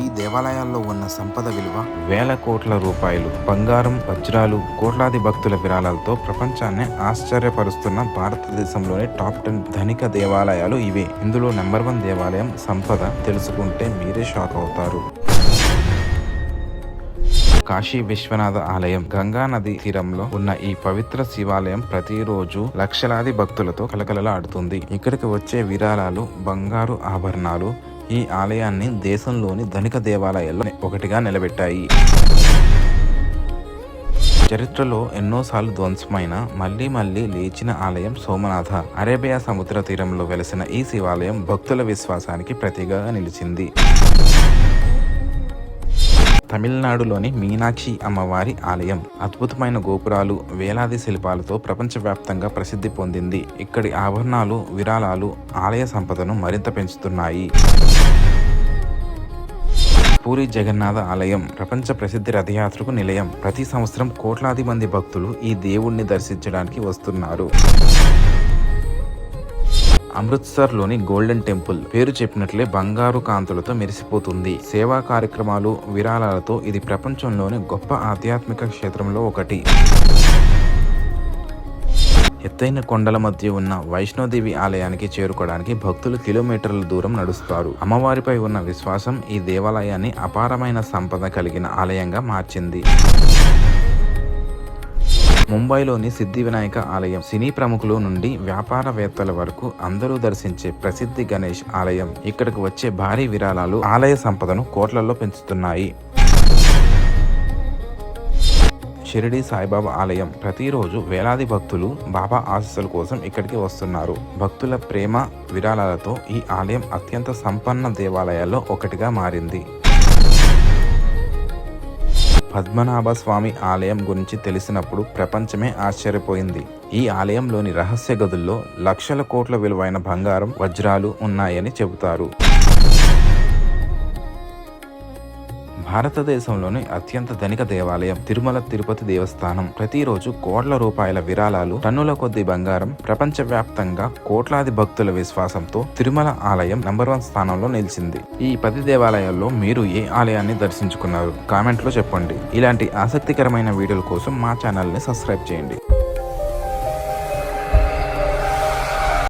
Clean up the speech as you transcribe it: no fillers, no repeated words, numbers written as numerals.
ఈ దేవాలయాల్లో ఉన్న సంపద విలువ వేల కోట్ల రూపాయలు. బంగారం, వజ్రాలు, కోట్లాది భక్తుల విరాళాలతో ప్రపంచాన్ని ఆశ్చర్యపరుస్తున్న భారతదేశంలోని టాప్ 10 ధనిక దేవాలయాలు ఇవే. ఇందులో నెంబర్ 1 దేవాలయం సంపద తెలుసుకుంటే మీరే షాక్ అవుతారు. కాశీ విశ్వనాథ ఆలయం. గంగా నది తీరంలో ఉన్న ఈ పవిత్ర శివాలయం ప్రతిరోజు లక్షలాది భక్తులతో కలకలలాడుతుంది. ఇక్కడికి వచ్చే విరాళాలు, బంగారు ఆభరణాలు ఈ ఆలయాన్ని దేశంలోని ధనిక దేవాలయాల్లో ఒకటిగా నిలబెట్టాయి. చరిత్రలో ఎన్నోసార్లు ధ్వంసమైన మళ్లీ లేచిన ఆలయం సోమనాథ. అరేబియా సముద్ర తీరంలో వెలిసిన ఈ శివాలయం భక్తుల విశ్వాసానికి ప్రతీకగా నిలిచింది. తమిళనాడులోని మీనాక్షి అమ్మవారి ఆలయం. అద్భుతమైన గోపురాలు, వేలాది శిల్పాలతో ప్రపంచవ్యాప్తంగా ప్రసిద్ధి పొందింది. ఇక్కడి ఆభరణాలు, విరాళాలు ఆలయ సంపదను మరింత పెంచుతున్నాయి. పూరి జగన్నాథ ఆలయం ప్రపంచ ప్రసిద్ధి రథయాత్రకు నిలయం. ప్రతి సంవత్సరం కోట్లాది మంది భక్తులు ఈ దేవుణ్ణి దర్శించడానికి వస్తున్నారు. అమృత్సర్లోని గోల్డెన్ టెంపుల్ పేరు చెప్పినట్లే బంగారు కాంతులతో మెరిసిపోతుంది. సేవా కార్యక్రమాలు, విరాళాలతో ఇది ప్రపంచంలోని గొప్ప ఆధ్యాత్మిక క్షేత్రంలో ఒకటి. ఎత్తైన కొండల మధ్య ఉన్న వైష్ణోదేవి ఆలయానికి చేరుకోవడానికి భక్తులు కిలోమీటర్ల దూరం నడుస్తారు. అమ్మవారిపై ఉన్న విశ్వాసం ఈ దేవాలయాన్ని అపారమైన సంపద కలిగిన ఆలయంగా మార్చింది. ముంబైలోని సిద్ధి వినాయక ఆలయం. సినీ ప్రముఖుల నుండి వ్యాపారవేత్తల వరకు అందరూ దర్శించే ప్రసిద్ధి గణేష్ ఆలయం. ఇక్కడికి వచ్చే భారీ విరాళాలు ఆలయ సంపదను కోట్లలో పెంచుతున్నాయి. షిరిడి సాయిబాబా ఆలయం. ప్రతిరోజు వేలాది భక్తులు బాబా ఆశీస్సుల కోసం ఇక్కడికి వస్తున్నారు. భక్తుల ప్రేమ, విరాళాలతో ఈ ఆలయం అత్యంత సంపన్న దేవాలయాల్లో ఒకటిగా మారింది. పద్మనాభ స్వామి ఆలయం గురించి తెలిసినప్పుడు ప్రపంచమే ఆశ్చర్యపోయింది. ఈ ఆలయంలోని రహస్య గదుల్లో లక్షల కోట్ల విలువైన బంగారం, వజ్రాలు ఉన్నాయని చెబుతారు. భారతదేశంలోని అత్యంత ధనిక దేవాలయం తిరుమల తిరుపతి దేవస్థానం. ప్రతిరోజు కోట్ల రూపాయల విరాళాలు, టన్నుల కొద్ది బంగారం, ప్రపంచవ్యాప్తంగా కోట్లాది భక్తుల విశ్వాసంతో తిరుమల ఆలయం నంబర్ 1 స్థానంలో నిలిచింది. ఈ 10 దేవాలయాల్లో మీరు ఏ ఆలయాన్ని దర్శించుకున్నారు? కామెంట్లో చెప్పండి. ఇలాంటి ఆసక్తికరమైన వీడియోల కోసం మా ఛానల్ని సబ్స్క్రైబ్ చేయండి.